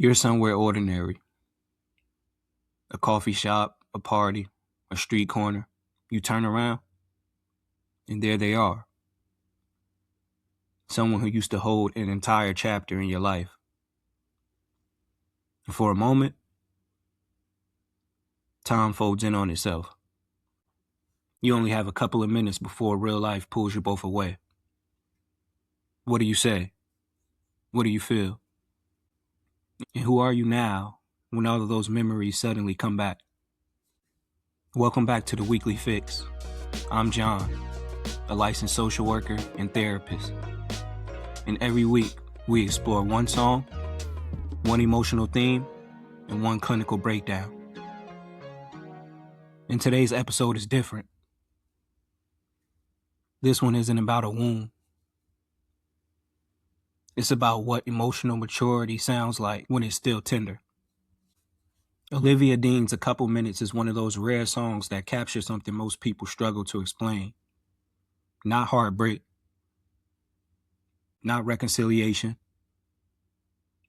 You're somewhere ordinary. A coffee shop, a party, a street corner. You turn around, and there they are. Someone who used to hold an entire chapter in your life. And for a moment, time folds in on itself. You only have a couple of minutes before real life pulls you both away. What do you say? What do you feel? And who are you now when all of those memories suddenly come back? Welcome back to the Weekly Fix. I'm John, a licensed social worker and therapist. And every week, we explore one song, one emotional theme, and one clinical breakdown. And today's episode is different. This one isn't about a wound. It's about what emotional maturity sounds like when it's still tender. Olivia Dean's A Couple Minutes is one of those rare songs that captures something most people struggle to explain. Not heartbreak. Not reconciliation.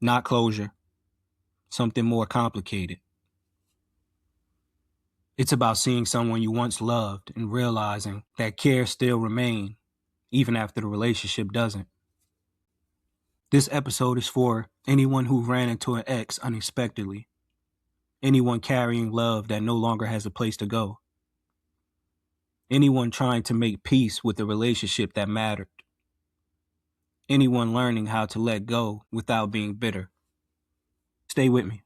Not closure. Something more complicated. It's about seeing someone you once loved and realizing that care still remains, even after the relationship doesn't. This episode is for anyone who ran into an ex unexpectedly. Anyone carrying love that no longer has a place to go. Anyone trying to make peace with a relationship that mattered. Anyone learning how to let go without being bitter. Stay with me.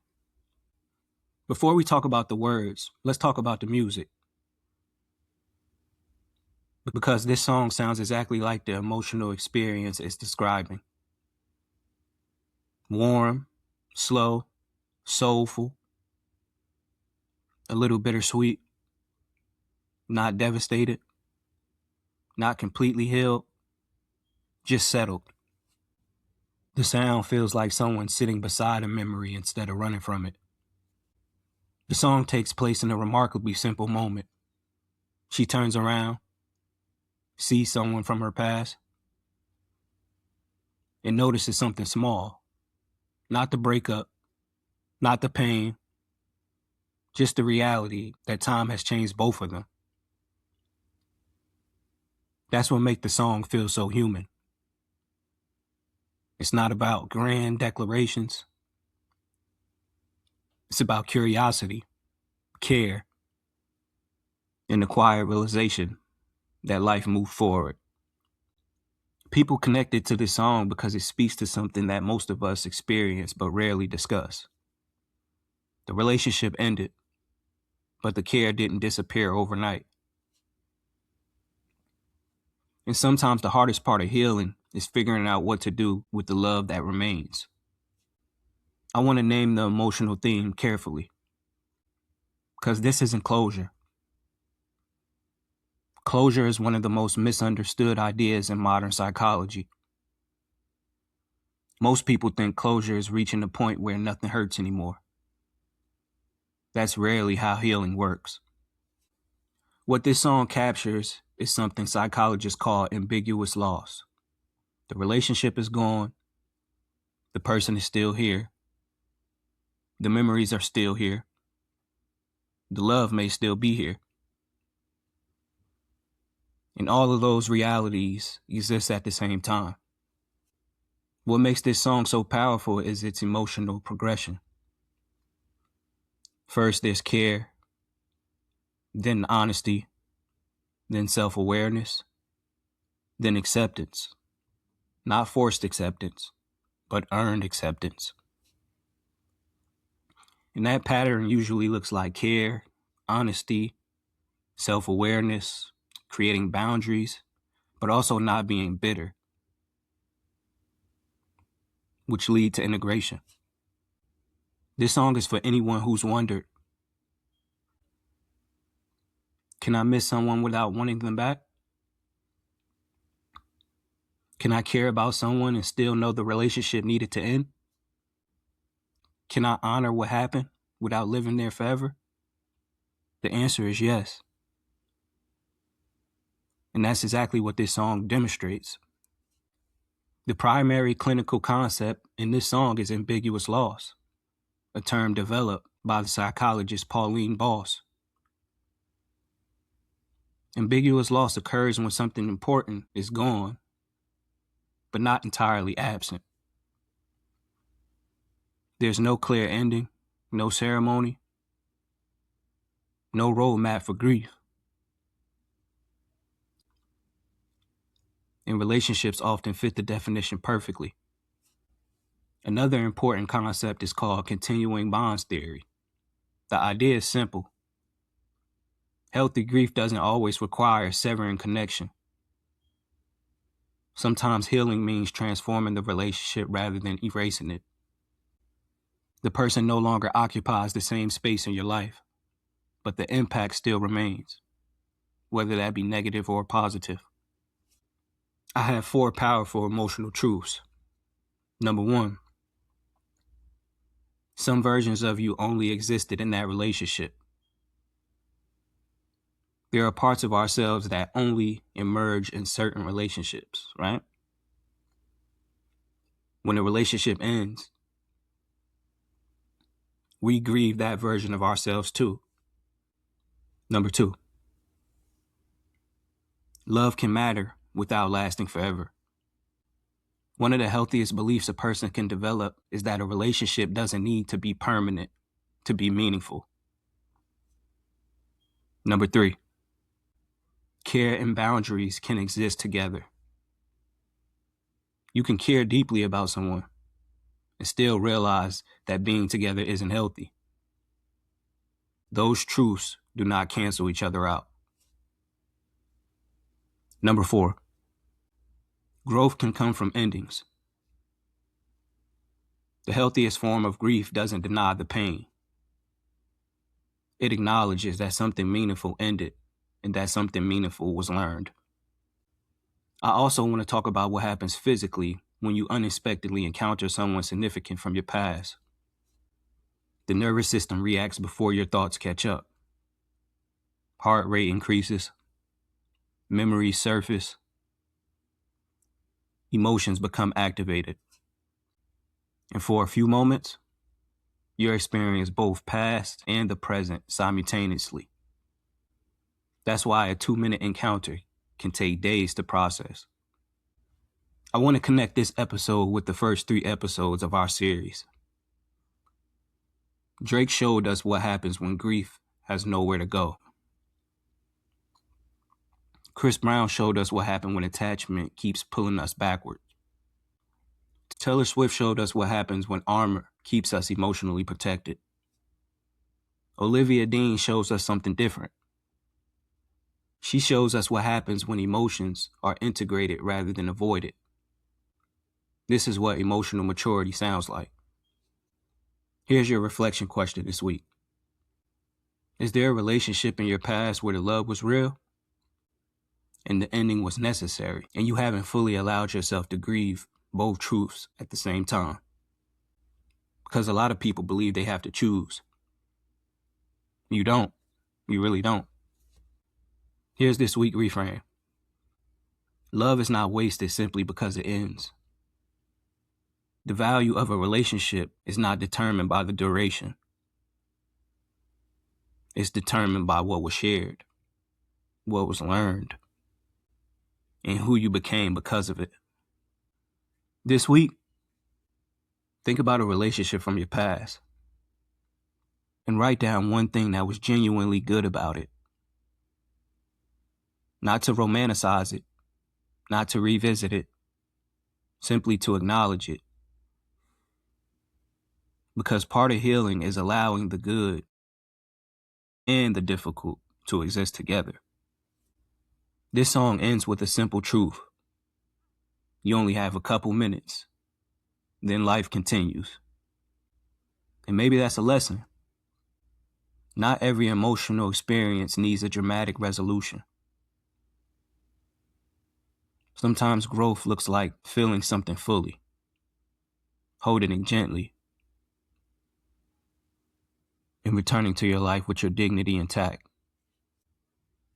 Before we talk about the words, let's talk about the music. Because this song sounds exactly like the emotional experience it's describing. Warm, slow, soulful, a little bittersweet, not devastated, not completely healed, just settled. The sound feels like someone sitting beside a memory instead of running from it. The song takes place in a remarkably simple moment. She turns around, sees someone from her past, and notices something small. Not the breakup, not the pain, just the reality that time has changed both of them. That's what makes the song feel so human. It's not about grand declarations. It's about curiosity, care, and the quiet realization that life moved forward. People connected to this song because it speaks to something that most of us experience but rarely discuss. The relationship ended, but the care didn't disappear overnight. And sometimes the hardest part of healing is figuring out what to do with the love that remains. I want to name the emotional theme carefully, because this isn't closure. Closure is one of the most misunderstood ideas in modern psychology. Most people think closure is reaching the point where nothing hurts anymore. That's rarely how healing works. What this song captures is something psychologists call ambiguous loss. The relationship is gone. The person is still here. The memories are still here. The love may still be here. And all of those realities exist at the same time. What makes this song so powerful is its emotional progression. First, there's care, then honesty, then self-awareness, then acceptance. Not forced acceptance, but earned acceptance. And that pattern usually looks like care, honesty, self-awareness, creating boundaries, but also not being bitter, which lead to integration. This song is for anyone who's wondered, can I miss someone without wanting them back? Can I care about someone and still know the relationship needed to end? Can I honor what happened without living there forever? The answer is yes. And that's exactly what this song demonstrates. The primary clinical concept in this song is ambiguous loss. a term developed by the psychologist Pauline Boss. Ambiguous loss occurs when something important is gone, but not entirely absent. There's no clear ending, no ceremony, no roadmap for grief. And relationships often fit the definition perfectly. Another important concept is called continuing bonds theory. The idea is simple. Healthy grief doesn't always require severing connection. Sometimes healing means transforming the relationship rather than erasing it. The person no longer occupies the same space in your life, but the impact still remains, whether that be negative or positive. I have 4 powerful emotional truths. Number 1, some versions of you only existed in that relationship. There are parts of ourselves that only emerge in certain relationships, right? When a relationship ends, we grieve that version of ourselves too. Number 2, love can matter without lasting forever. One of the healthiest beliefs a person can develop is that a relationship doesn't need to be permanent to be meaningful. Number 3, care and boundaries can exist together. You can care deeply about someone and still realize that being together isn't healthy. Those truths do not cancel each other out. Number 4, growth can come from endings. The healthiest form of grief doesn't deny the pain. It acknowledges that something meaningful ended and that something meaningful was learned. I also want to talk about what happens physically when you unexpectedly encounter someone significant from your past. The nervous system reacts before your thoughts catch up. Heart rate increases. Memories surface. Emotions become activated. And for a few moments, you experience both past and the present simultaneously. That's why a 2-minute encounter can take days to process. I want to connect this episode with the first 3 episodes of our series. Drake showed us what happens when grief has nowhere to go. Chris Brown showed us what happens when attachment keeps pulling us backward. Taylor Swift showed us what happens when armor keeps us emotionally protected. Olivia Dean shows us something different. She shows us what happens when emotions are integrated rather than avoided. This is what emotional maturity sounds like. Here's your reflection question this week. Is there a relationship in your past where the love was real and the ending was necessary, and you haven't fully allowed yourself to grieve both truths at the same time? Because a lot of people believe they have to choose. You don't. You really don't. Here's this week reframe. Love is not wasted simply because it ends. The value of a relationship is not determined by the duration. It's determined by what was shared, what was learned, and who you became because of it. This week, think about a relationship from your past and write down one thing that was genuinely good about it. Not to romanticize it, not to revisit it, simply to acknowledge it. Because part of healing is allowing the good and the difficult to exist together. This song ends with a simple truth. You only have a couple minutes, then life continues. And maybe that's a lesson. Not every emotional experience needs a dramatic resolution. Sometimes growth looks like feeling something fully, holding it gently, and returning to your life with your dignity intact.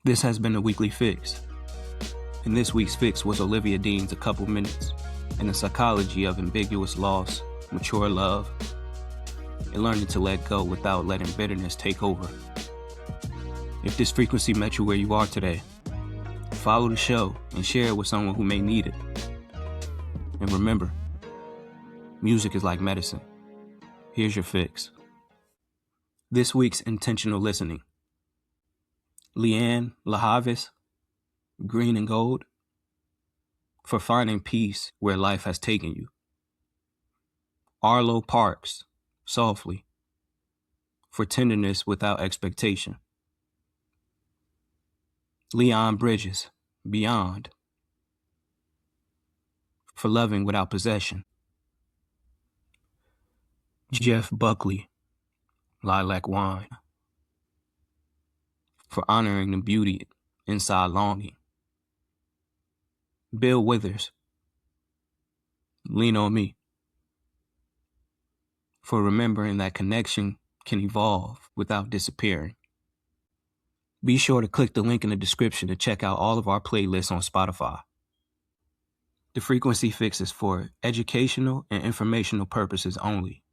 This has been the Weekly Fix. And this week's fix was Olivia Dean's A Couple Minutes and the psychology of ambiguous loss, mature love, and learning to let go without letting bitterness take over. If this frequency met you where you are today, follow the show and share it with someone who may need it. And remember, music is like medicine. Here's your fix. This week's intentional listening. Leanne LaHavis, Green and Gold, for finding peace where life has taken you. Arlo Parks, Softly, for tenderness without expectation. Leon Bridges, Beyond, for loving without possession. Jeff Buckley, Lilac Wine, for honoring the beauty inside longing. Bill Withers, Lean on Me, for remembering that connection can evolve without disappearing. Be sure to click the link in the description to check out all of our playlists on Spotify. The frequency fix is for educational and informational purposes only.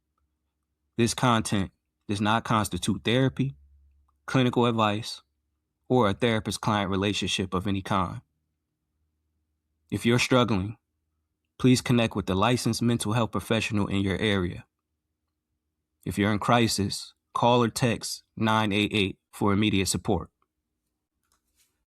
This content does not constitute therapy, clinical advice, or a therapist-client relationship of any kind. If you're struggling, please connect with the licensed mental health professional in your area. If you're in crisis, call or text 988 for immediate support.